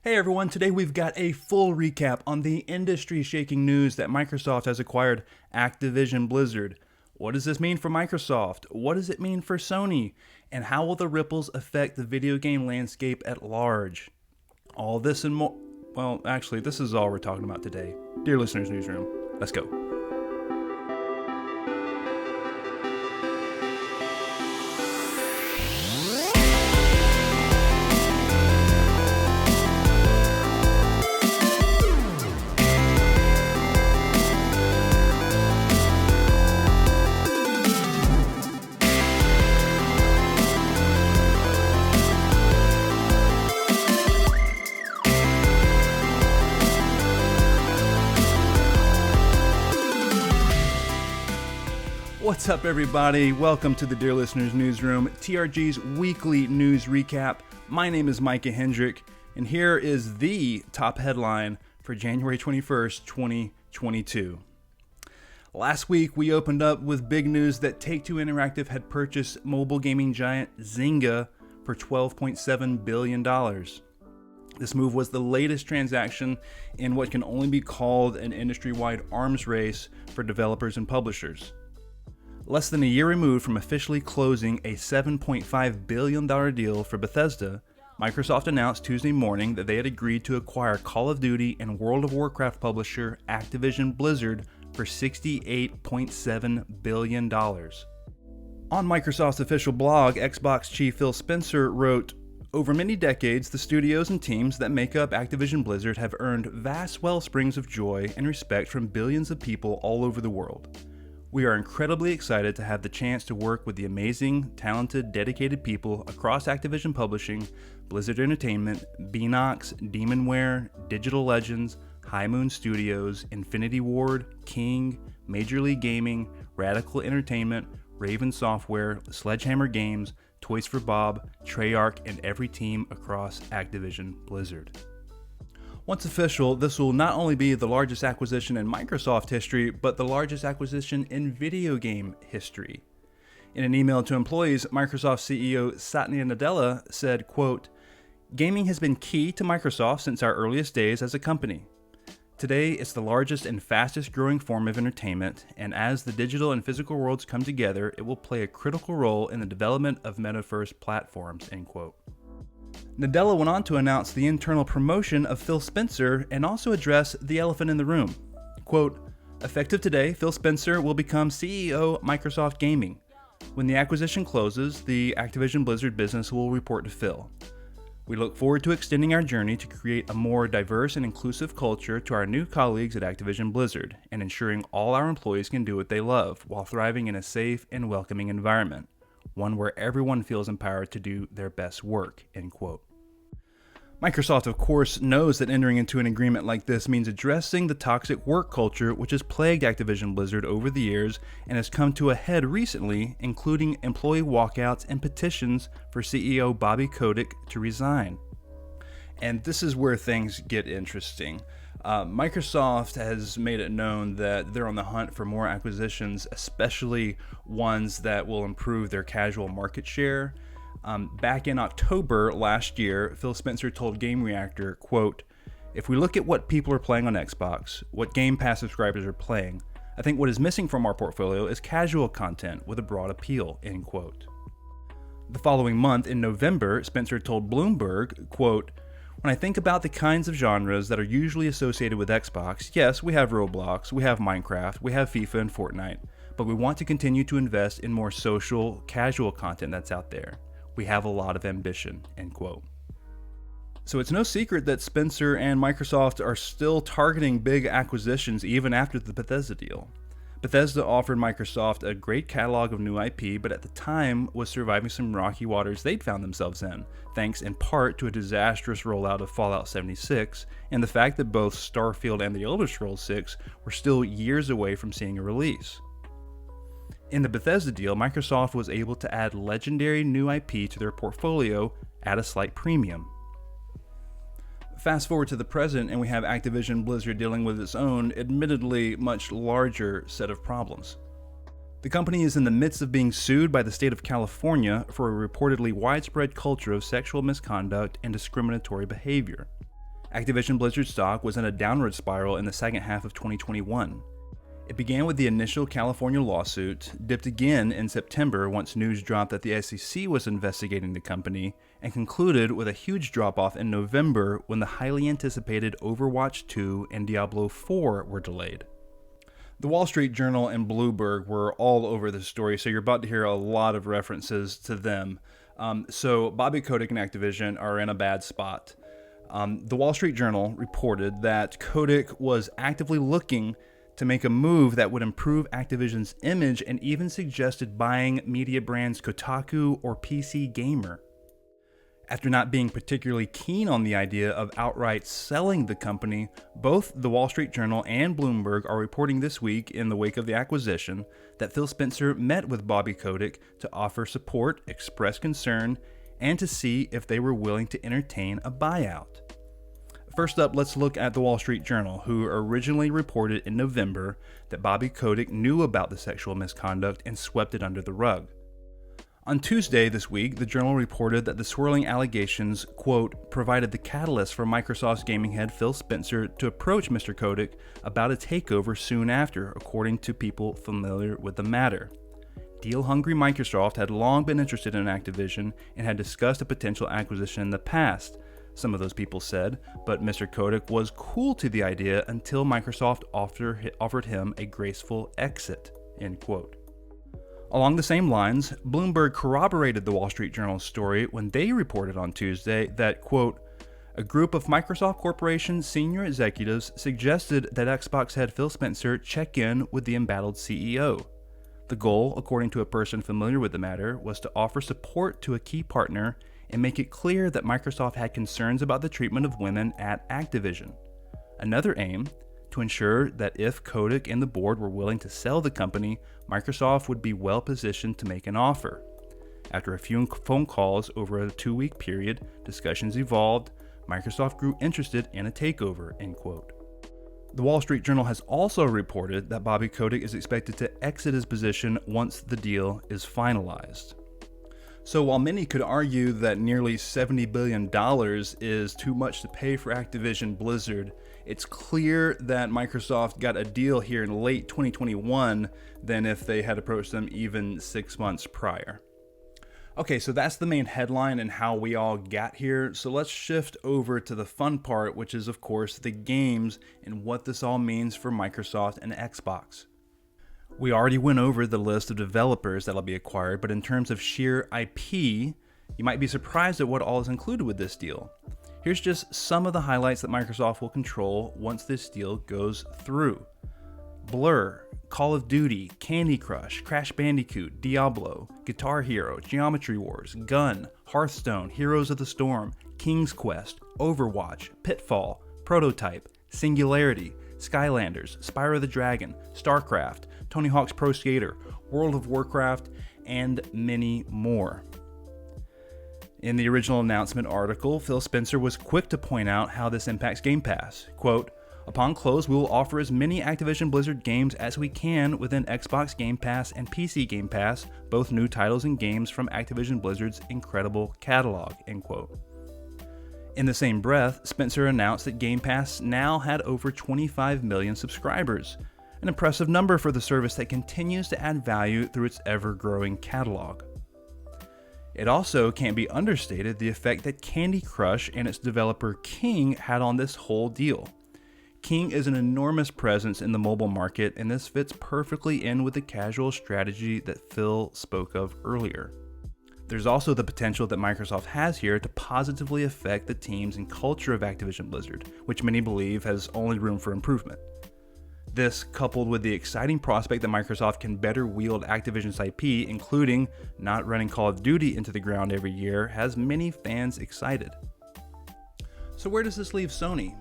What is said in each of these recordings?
Hey everyone, today we've got a full recap on the industry-shaking news that Microsoft has acquired Activision-Blizzard. What does this mean for Microsoft? What does it mean for Sony? And how will the ripples affect the video game landscape at large? All this and more. Well, actually, this is all we're talking about today. Dear Listeners Newsroom, let's go. What's up, everybody? Welcome to the Dear Listeners Newsroom, TRG's weekly news recap. My name is Micah Hendrick, and here is the top headline for January 21st, 2022. Last week, we opened up with big news that Take-Two Interactive had purchased mobile gaming giant Zynga for $12.7 billion. This move was the latest transaction in what can only be called an industry-wide arms race for developers and publishers. Less than a year removed from officially closing a $7.5 billion deal for Bethesda, Microsoft announced Tuesday morning that they had agreed to acquire Call of Duty and World of Warcraft publisher Activision-Blizzard for $68.7 billion. On Microsoft's official blog, Xbox chief Phil Spencer wrote, "Over many decades, the studios and teams that make up Activision-Blizzard have earned vast wellsprings of joy and respect from billions of people all over the world. We are incredibly excited to have the chance to work with the amazing, talented, dedicated people across Activision Publishing, Blizzard Entertainment, Beenox, Demonware, Digital Legends, High Moon Studios, Infinity Ward, King, Major League Gaming, Radical Entertainment, Raven Software, Sledgehammer Games, Toys for Bob, Treyarch, and every team across Activision Blizzard." Once official, this will not only be the largest acquisition in Microsoft history, but the largest acquisition in video game history. In an email to employees, Microsoft CEO Satya Nadella said, quote, "Gaming has been key to Microsoft since our earliest days as a company. Today, it's the largest and fastest growing form of entertainment, and as the digital and physical worlds come together, it will play a critical role in the development of metaverse platforms," end quote. Nadella went on to announce the internal promotion of Phil Spencer and also address the elephant in the room. Quote, "Effective today, Phil Spencer will become CEO Microsoft Gaming. When the acquisition closes, the Activision Blizzard business will report to Phil. We look forward to extending our journey to create a more diverse and inclusive culture to our new colleagues at Activision Blizzard and ensuring all our employees can do what they love while thriving in a safe and welcoming environment. One where everyone feels empowered to do their best work," end quote. Microsoft, of course, knows that entering into an agreement like this means addressing the toxic work culture which has plagued Activision Blizzard over the years and has come to a head recently, including employee walkouts and petitions for CEO Bobby Kotick to resign. And this is where things get interesting. Microsoft has made it known that they're on the hunt for more acquisitions, especially ones that will improve their casual market share. Back in October last year, Phil Spencer told Game Reactor, quote, "If we look at what people are playing on Xbox, what Game Pass subscribers are playing, I think what is missing from our portfolio is casual content with a broad appeal," end quote. The following month, in November, Spencer told Bloomberg, quote, "When I think about the kinds of genres that are usually associated with Xbox, yes, we have Roblox, we have Minecraft, we have FIFA and Fortnite, but we want to continue to invest in more social, casual content that's out there. We have a lot of ambition," end quote. So it's no secret that Spencer and Microsoft are still targeting big acquisitions even after the Bethesda deal. Bethesda offered Microsoft a great catalog of new IP, but at the time was surviving some rocky waters they'd found themselves in, thanks in part to a disastrous rollout of Fallout 76 and the fact that both Starfield and The Elder Scrolls 6 were still years away from seeing a release. In the Bethesda deal, Microsoft was able to add legendary new IP to their portfolio at a slight premium. Fast forward to the present, and we have Activision Blizzard dealing with its own, admittedly much larger set of problems. The company is in the midst of being sued by the state of California for a reportedly widespread culture of sexual misconduct and discriminatory behavior. Activision-Blizzard stock was in a downward spiral in the second half of 2021. It began with the initial California lawsuit, dipped again in September once news dropped that the SEC was investigating the company, and concluded with a huge drop-off in November when the highly anticipated Overwatch 2 and Diablo 4 were delayed. The Wall Street Journal and Bloomberg were all over this story, so you're about to hear a lot of references to them. So Bobby Kotick and Activision are in a bad spot. The Wall Street Journal reported that Kotick was actively looking to make a move that would improve Activision's image and even suggested buying media brands Kotaku or PC Gamer. After not being particularly keen on the idea of outright selling the company, both the Wall Street Journal and Bloomberg are reporting this week, in the wake of the acquisition, that Phil Spencer met with Bobby Kotick to offer support, express concern, and to see if they were willing to entertain a buyout. First up, let's look at the Wall Street Journal, who originally reported in November that Bobby Kotick knew about the sexual misconduct and swept it under the rug. On Tuesday this week, the Journal reported that the swirling allegations, quote, provided the catalyst for Microsoft's gaming head Phil Spencer to approach Mr. Kotick about a takeover soon after, according to people familiar with the matter. Deal-hungry Microsoft had long been interested in Activision and had discussed a potential acquisition in the past, some of those people said, but Mr. Kotick was cool to the idea until Microsoft offered him a graceful exit, end quote. Along the same lines, Bloomberg corroborated the Wall Street Journal's story when they reported on Tuesday that, quote, a group of Microsoft Corporation senior executives suggested that Xbox head Phil Spencer check in with the embattled CEO. The goal, according to a person familiar with the matter, was to offer support to a key partner and make it clear that Microsoft had concerns about the treatment of women at Activision. Another aim, to ensure that if Kotick and the board were willing to sell the company, Microsoft would be well positioned to make an offer. After a few phone calls over a 2-week period, discussions evolved. Microsoft grew interested in a takeover, end quote. The Wall Street Journal has also reported that Bobby Kotick is expected to exit his position once the deal is finalized. So while many could argue that nearly $70 billion is too much to pay for Activision-Blizzard, it's clear that Microsoft got a deal here in late 2021 than if they had approached them even 6 months prior. Okay, so that's the main headline and how we all got here. So let's shift over to the fun part, which is, of course, the games and what this all means for Microsoft and Xbox. We already went over the list of developers that'll be acquired, but in terms of sheer IP, you might be surprised at what all is included with this deal. Here's just some of the highlights that Microsoft will control once this deal goes through. Blur, Call of Duty, Candy Crush, Crash Bandicoot, Diablo, Guitar Hero, Geometry Wars, Gun, Hearthstone, Heroes of the Storm, King's Quest, Overwatch, Pitfall, Prototype, Singularity, Skylanders, Spyro the Dragon, StarCraft, Tony Hawk's Pro Skater, World of Warcraft, and many more. In the original announcement article, Phil Spencer was quick to point out how this impacts Game Pass. Quote, upon close, we will offer as many Activision-Blizzard games as we can within Xbox Game Pass and PC Game Pass, both new titles and games from Activision-Blizzard's incredible catalog, end quote. In the same breath, Spencer announced that Game Pass now had over 25 million subscribers, an impressive number for the service that continues to add value through its ever-growing catalog. It also can't be understated the effect that Candy Crush and its developer King had on this whole deal. King is an enormous presence in the mobile market, and this fits perfectly in with the casual strategy that Phil spoke of earlier. There's also the potential that Microsoft has here to positively affect the teams and culture of Activision-Blizzard, which many believe has only room for improvement. This, coupled with the exciting prospect that Microsoft can better wield Activision's IP, including not running Call of Duty into the ground every year, has many fans excited. So where does this leave Sony?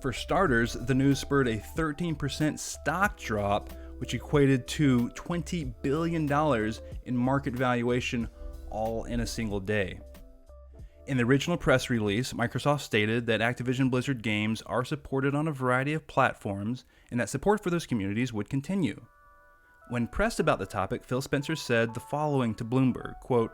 For starters, the news spurred a 13% stock drop, which equated to $20 billion in market valuation, all in a single day. In the original press release, Microsoft stated that Activision-Blizzard games are supported on a variety of platforms and that support for those communities would continue. When pressed about the topic, Phil Spencer said the following to Bloomberg, quote,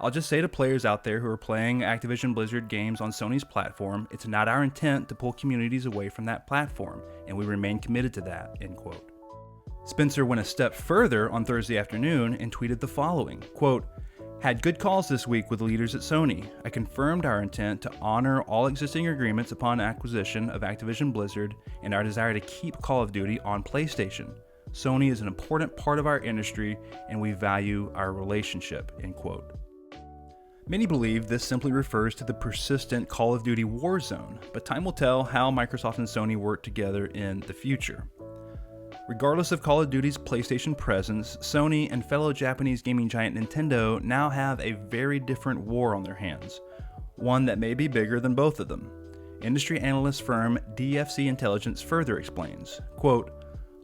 I'll just say to players out there who are playing Activision-Blizzard games on Sony's platform, it's not our intent to pull communities away from that platform, and we remain committed to that, end quote. Spencer went a step further on Thursday afternoon and tweeted the following, quote, "Had good calls this week with leaders at Sony. I confirmed our intent to honor all existing agreements upon acquisition of Activision-Blizzard and our desire to keep Call of Duty on PlayStation. Sony is an important part of our industry and we value our relationship," end quote. Many believe this simply refers to the persistent Call of Duty war zone, but time will tell how Microsoft and Sony work together in the future. Regardless of Call of Duty's PlayStation presence, Sony and fellow Japanese gaming giant Nintendo now have a very different war on their hands, one that may be bigger than both of them. Industry analyst firm DFC Intelligence further explains, quote,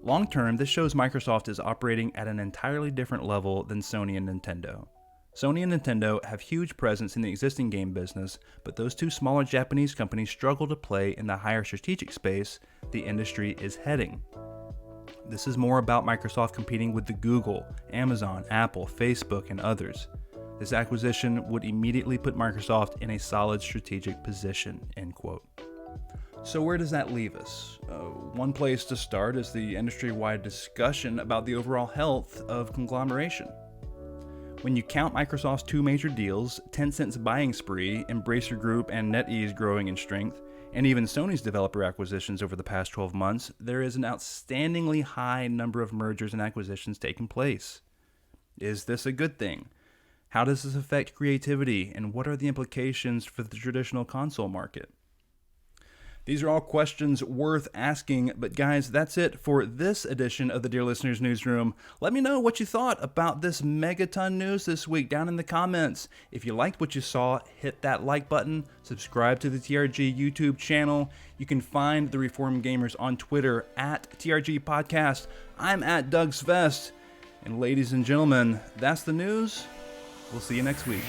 "Long term, this shows Microsoft is operating at an entirely different level than Sony and Nintendo. Sony and Nintendo have huge presence in the existing game business, but those two smaller Japanese companies struggle to play in the higher strategic space the industry is heading. This is more about Microsoft competing with the Google, Amazon, Apple, Facebook, and others. This acquisition would immediately put Microsoft in a solid strategic position," end quote. So where does that leave us? One place to start is the industry-wide discussion about the overall health of conglomeration. When you count Microsoft's two major deals, Tencent's buying spree, Embracer Group and NetEase growing in strength, and even Sony's developer acquisitions over the past 12 months, there is an outstandingly high number of mergers and acquisitions taking place. Is this a good thing? How does this affect creativity, and what are the implications for the traditional console market? These are all questions worth asking, but guys, that's it for this edition of the Dear Listeners Newsroom. Let me know what you thought about this megaton news this week down in the comments. If you liked what you saw, hit that like button, subscribe to the TRG YouTube channel. You can find the Reformed Gamers on Twitter at TRG Podcast. I'm at Doug Svest. And ladies and gentlemen, that's the news. We'll see you next week.